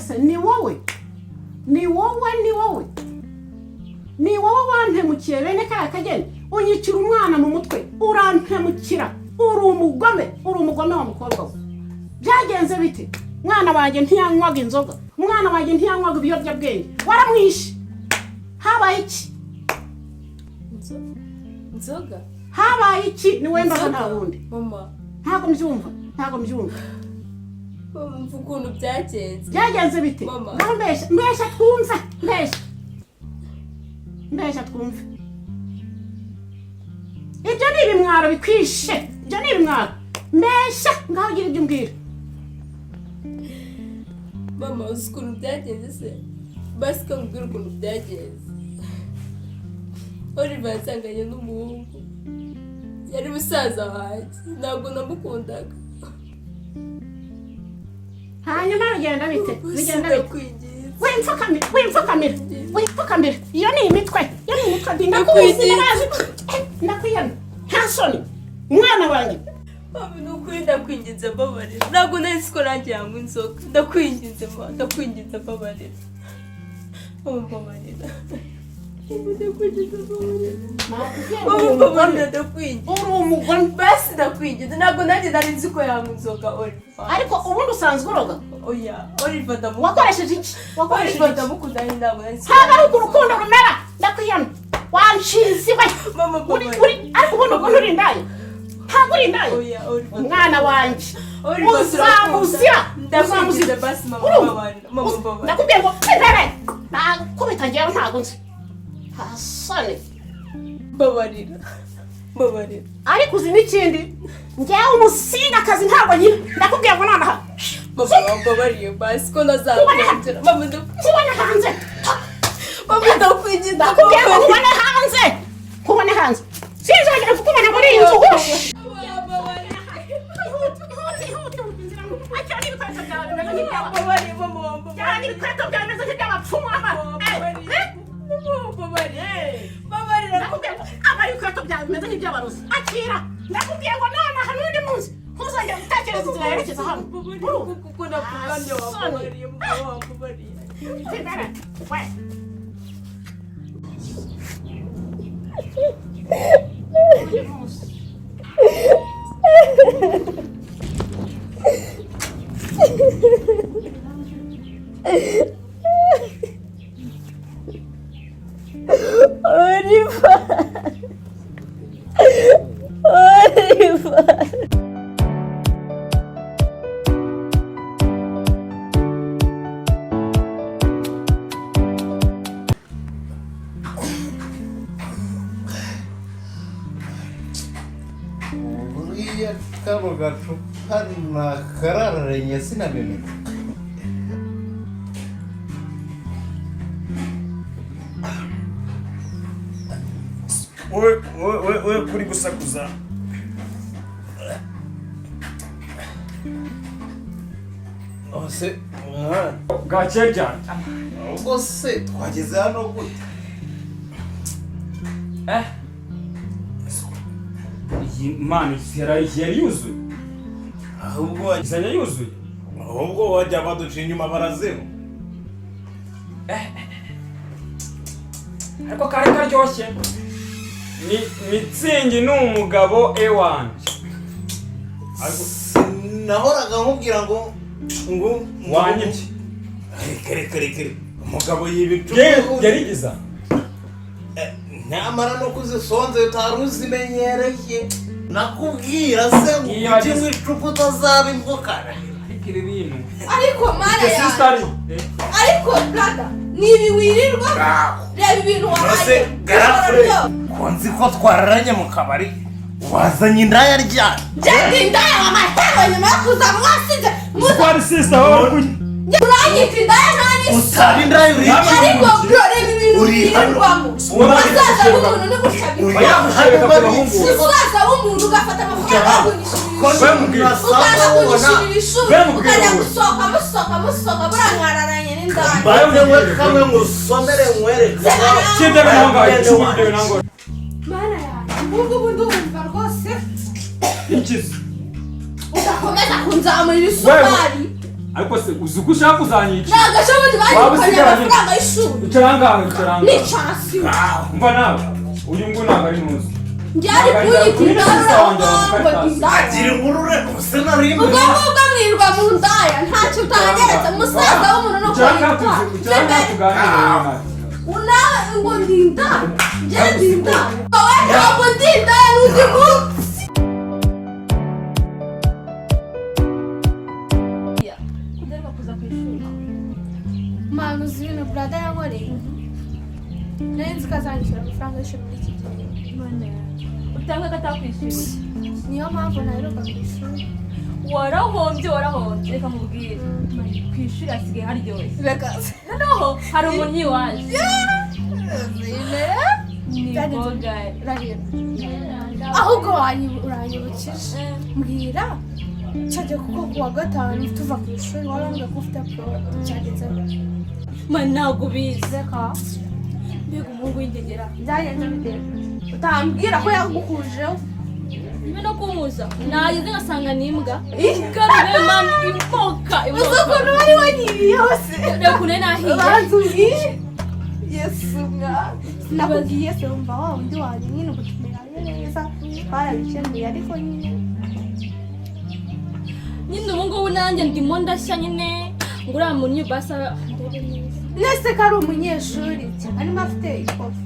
ese ni wowe wantemukiye bene kaya kageni unyicira umwana mu mutwe urantemukira uri umugome wa mukobwa we byagenze bite mwana wanjye ntiyanywaga inzoga mwana wanjye ntiyanywaga ibiyobyabwenge waramwishe habaye iki inzoga habaye iki ni wemba nta wundi mama ntago mbyumva mva ukuntu byagenze bite naho mbesha twumve mbesha twumve ibyo ni ibimwaro bikwishe mbesha ngaho gira ibyo umbwira mama uzi ukuntu byagenze se basi ko mbwira ukuntu byagenze Oliver yansanganye n'umuhungu yari musaza wanjye ntabwo namukundaga hanyuma bigenda bite wipfukamira iyo ni imitwe ndakwiyana nta soni umwana wanjye mama ni ukuri ndakwinginze mbabarira ntabwo nahise ko nanjye yanywa inzoga ndakwinginze mbabarira mbabarira umugore basi ndakwinginze ntabwo nanjye nari nzi ko yanywa inzoga Oliver ariko ubundi usanzwe uroga oya Oliver wakoresheje iki ndamukunda ntabwo nari nzi ntabwo urukundo rumera ndakwiyana wanshize mama ariko ubundi uri indaya ntabwo uri indaya umwana wanjye uzamuzira ndakwinginze basi mama mbabarira ndakubwiye ngo ntebe nakubita njyewe ntabwo nzi hasane mbabarira ariko uzi n'ikindi njyewe umusingakazi ntabwo nyine ndakubwiye ngo nonaha mama mbabariye basi ko nazakwinjira mama kubone hanze ndakwinginze ndakubwiye ngo kubone hanze sinzongera kukubona muri iyi nzu akira ndakubwiye ngo nonaha n'undi munsi ntuzongera gutekereza inzira yerekeza hano kuko nakuganye wambabariye kano gacupa nakararanye sinameneka we kuri gusakuza ose gake cyane ubwo se twageze hano gute iyi mani yari yuzuye ahubwo izanya yuzuye ahubwo wajya baduca inyuma barazeho ariko kari karyoshye ni mitsingi n'umugabo ewanje nahoraga nkubwira ngo wanyibye kere umugabo yibicu yarigiza nyamara no kuzisonze utari uzimenyereye nakubwira se ngo ujye mu icupa utazaba imbokara ariko ibi bintu ariko mara yanjye ariko dada nibi wirirwa reba ibintu wahaye konzi ko twararanye mu kabari wazanye indaya ryane jya indaya wamahero nyuma yo kuza mwasize twari sister wawe uranyita indaya nani utari indaya uri ariko bro reba ibintu wirirwamo umusaza w'umuntu n'umushabira umusaza w'umuntu ugafata amafaranga ukajya gusohoka burangararanye n'indaya kamwe ngusomere nkwereke kide binangaye cyubide binangaye mana yanjye ubu ndumva rwose ikizi ugakomeza kunzamurira isukari ariko se uzi ko ushaka kuzanyica nagashoboye banyikanye amafaranga y'ishuri icaranga nicara si umva nawe uyu nguyu ntabwo ari muzi njyari kuyitirana ngo ndindaya agira inkuru rero usenarimo ubwo ngubwo mwirwa mu ndaya ntacyo utageretse umusaza w'umuntu no ucaranga tuganire unawe ngo ndindaya njye ndindaya wowe ntabwo ndindaya n'undi munsi manu uzi ibintu brada yankoreye nari nzi ko azanyishyura amafaranga y'ishuri muri iki gihe utanga ko atakwishyuriye niyo mpamvu naheruka ku ishuri warahombye reka mubwire ku ishuri hasigaye haryoshye reka noneho hari umunyi waje byagenze urahira ahubwo uranyibukije mbwira cyajya kuko kuwa gatanu tuva ku ishuri warambwira ko ufite poro cyagenze mani ntabwo ubizi reka mbega umuhungu w'ingegera byagenze bite utambwira ko yagukujeho niba no kumuza nageze ngasanga ni imbwa igarure mani imoka uzi ukuntu wari wanyiriye hose reka une nahiye bazubwije yesu mwa nakubwiye se wumva wa undi wanjye nyine ugutumira neza twarabikemuye ariko nyine ubu ngubu nanjye ndimo ndashya nyine ngo uriya munyi basa ndebe neza nese ko ari umunyeshuri arimo afite ikofi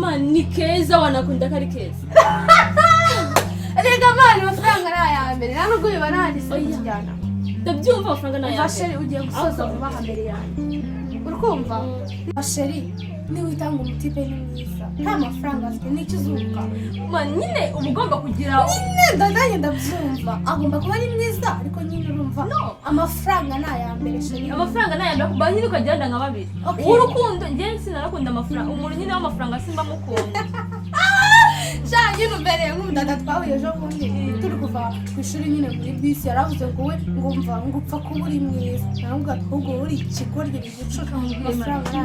mani ni keza wanakunda ko ari keza reka mani amafaranga ari aya mbere nta nubwo biba nanditse kujyana ndabyumva amafaranga ni aya mbere sheri ugiye gusoza vuba aha mbere yanjye uri kumva sheri niba utanga umutipe ni mwiza nta mafaranga afite n'icyo uzuka mani nyine uba ugomba kugira nyine ndadanye ndabyumva agomba kuba ari mwiza ariko nyine urumva amafaranga ni aya mbere sheri amafaranga ni aya mbere kuba nyine ukagenda nka babiri urukundo njye sinarakunda amafaranga umuntu nyine w'amafaranga simba mukunda sha nyine umbereye nk'umudada twahuye ejo bundi turi kuva ku ishuri nyine muri bisi yaravuze ngo we ngo upfa kuba uri mwiza nawe ahubwo uri ikigoryi igicucu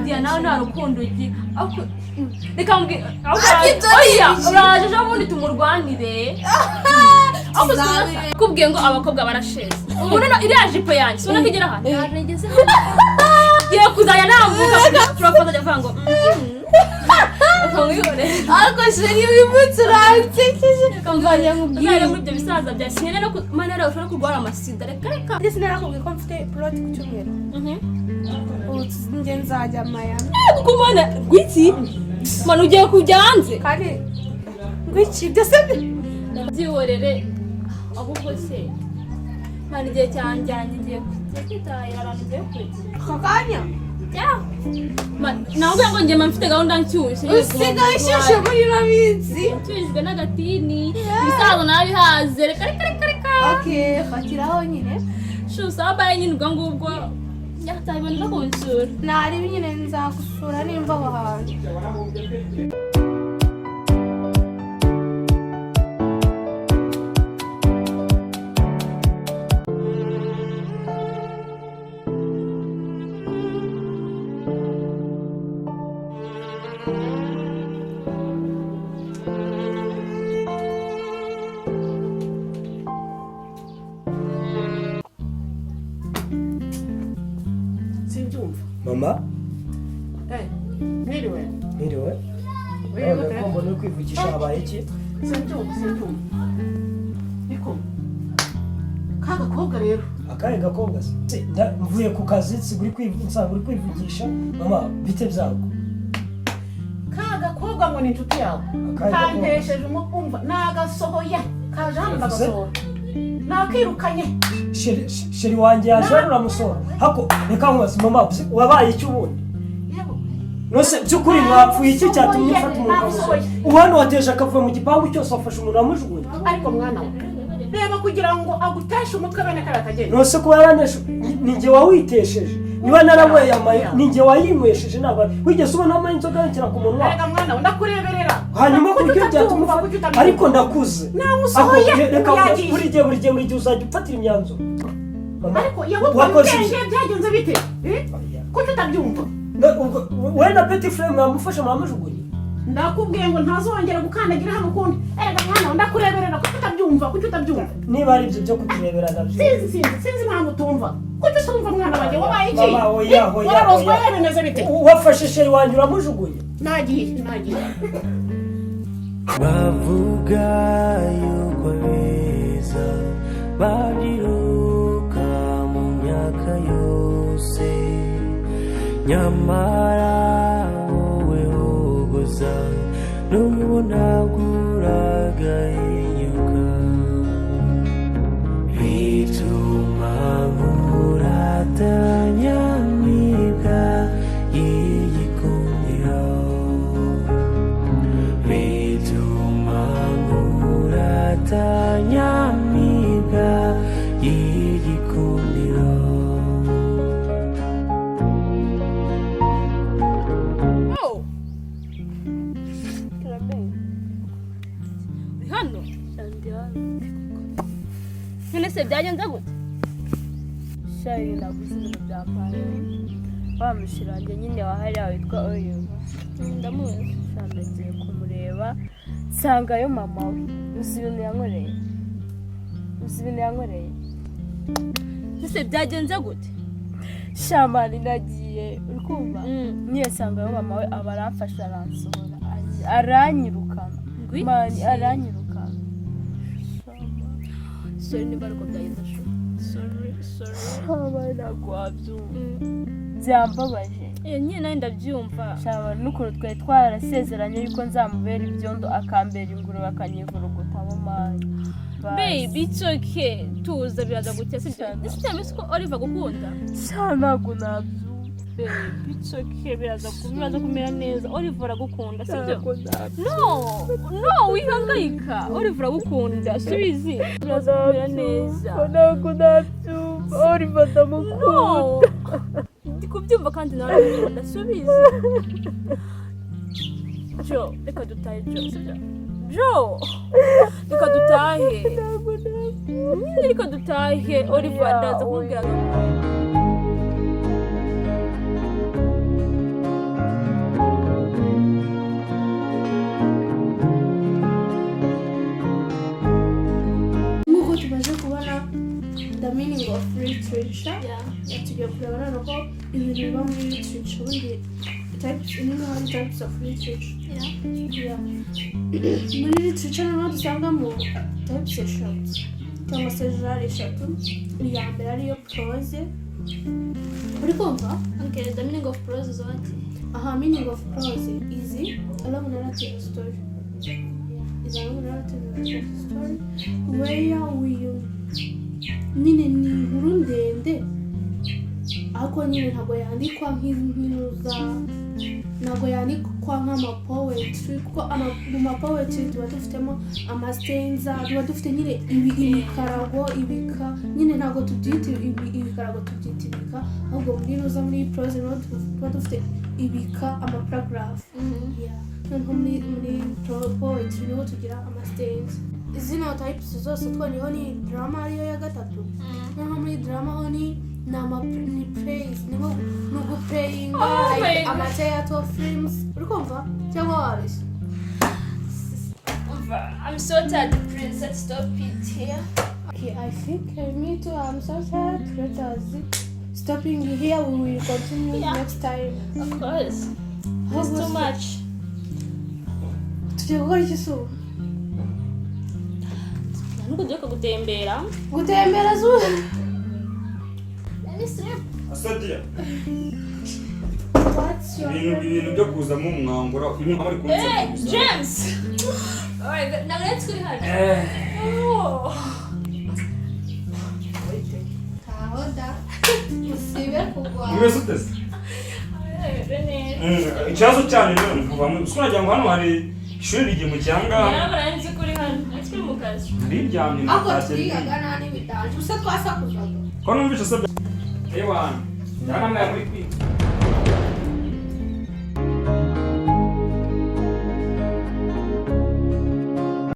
ndiya nawe nta rukundo ugira reka mbwira oya uraje ejo bundi tumurwanire kubwiye ngo abakobwa barasheze ubu noneho iriya jipo yanjye ubona ko igera hano yarageze ngiye kuzajya nambuka turafata ajya avuga ngo ariko sheri wibutse uransekeje kamvanya nkubwire muri ibyo bisaza bya sinene no mana rero ushobora kurwara amasida reka ndetse narakubwiye ko mfite plot ku cyumweru ubu njye nzajya Miami kuko mana gwiki mana ugiye kujya hanze kandi gwiki byose byihorere ahubwo se mana igihe cyanjyanye ngiye kwitahira abantu ngiye kujya ako kanya nawe ngo njye mfite gahunda nshyushye usigaye ishyushye muri ino minsi nshyushyijwe n'agatini ibisaza nabihaze reka okay fatiraho nyine shusa wabaye nyine ubwo ngubwo yatayibonera kunsura naribi nyine nzagusura nimba aho hantu mama mwiriwe mwiriwe none ko mbona uri kwivugisha habaye iki sinjumva niko ka gakobwa rero akahe gakobwa se mvuye ku kazi nsanga uri kwivugisha mama bite byago ka gakobwa ngo ni inshuti yawe kantesheje umukumva nagasohoye kaje hano ndagasohora nakirukanye sheri wanjye yaje uramusohora hako reka nkubaze mama wabaye iki ubundi nose by'ukuri mwapfuye iki cyatumye ufata umuntu uhano wateje akavuye mu gipangu cyose wafashe umuntu wamujugunye ariko mwana we reba kugira ngo aguteshe umutwe bene kariya kagenda nose kuba yaraneshe ni njye wawitesheje niba naranyweye amaye ni njye wayinywesheje ntabwo wigeze ubona amaye inzoga yongera ku munwa reka mwana we ndakureberera hanyuma ku buryo byatuma ariko ndakuze namusohoye reka buri gihe uzajya ufatira imyanzuro ariko yagutwaye byagenze bite kuki utabyumva we na petit frere mwamufashe mwamujugunye ndakubwiye ngo ntazongera gukandagira hano ukundi erega mwana ndakureberera kuko utabyumva niba ari ibyo byo kuturebera ndabyo sinzi impamvu utumva kuko utumva mwana wanjye wabaye iki mama oya wararozwa bimeze bite wafashe sheri wanjye uramujugunye nagiye bavuga yuko beza babyiruka mu myaka yose nyamara wowe uguza n'ubunaguraga inyuka bituma nkuratanya mwibwa y'igikundiro bituma nkuratanya mwibwa y'igikundiro none se byagenze gute shari naguze ibintu bya pano wa mushirange nyine wahariya witwa Oliva ndamuzi nagiye kumureba nsangayo mama we uzi ibintu yankoreye ese byagenze gute shamani nagiye uri kumva niyo nsangayo mama we aba aramfasha aransohora aranyirukana mani aranyirukana sorry niba ariko byagenze sorry shamani ntabwo wabyumva byambabaje nyine nawe ndabyumva shamani n'ukuntu twari twarasezeranye yuko nzamubera ibyondo akambera ingurube akanyivurugutamo mani baby it's okay tuza biraza gutya sibyo ese ko Oliver gukunda ntabwo nabyumva baby it's okay biraza kumera neza Oliver agukunda sibyo no wihangayika Oliver agukunda subizi biraza kumera neza ntabwo nabyumva Oliver ndamukunda ndi kubyumva kandi nawe ukunda subizi Jo reka dutahe Jo sibyo Jo reka dutahe reka dutahe Oliver ndaza kumubwira nk'uko tumaze kubona the meaning of literature tugiye kureba noneho ko ibintu biba muri literature ubundi hari types of literature muri literature noneho dusangamo types eshatu cyangwa se genre eshatu iya mbere ariyo prose uri kumva the meaning of prose is what meaning of prose is a long narrative story is a long narrative story where nyine ni inkuru ndende ariko nyine ntabwo yandikwa nk'inuza ntabwo yandikwa nk'amapoetry kuko mu mapoetry tuba dufitemo amastenza tuba dufite nyine ibikarago ibika nyine ntabwo tubyita ibikarago tubyita ibika ahubwo muri inuza muri prose tuba dufite ibika amaparagraph noneho muri poetry niho tugira amastenza zino types zose twoniho ni drama ariyo ya gatatu noneho muri drama ho ni praise ni guplaying like amatheater films uri kumva cyangwa wabise I'm so tired Prince let's stop it here okay I think me too I'm so tired let us stopping here we will continue next time of course it's too much tugiye gukora iki suba nuko ugiye gutembera zuba Asadia what's your ibintu byo kuzamo umwambura ibintu muri kunze James alright now let's go hard kahoda usibe kugwa mwese utese ikibazo cyane rero nkuvamo usunagira ngo hano hari ishuri rigiye mu cyanga yarabaranze kuri hano atwi mu kazi ndiryamye ako twigaga nani bitanje usa twasakuzaga ko numvise sabye ewana yana muri kwiga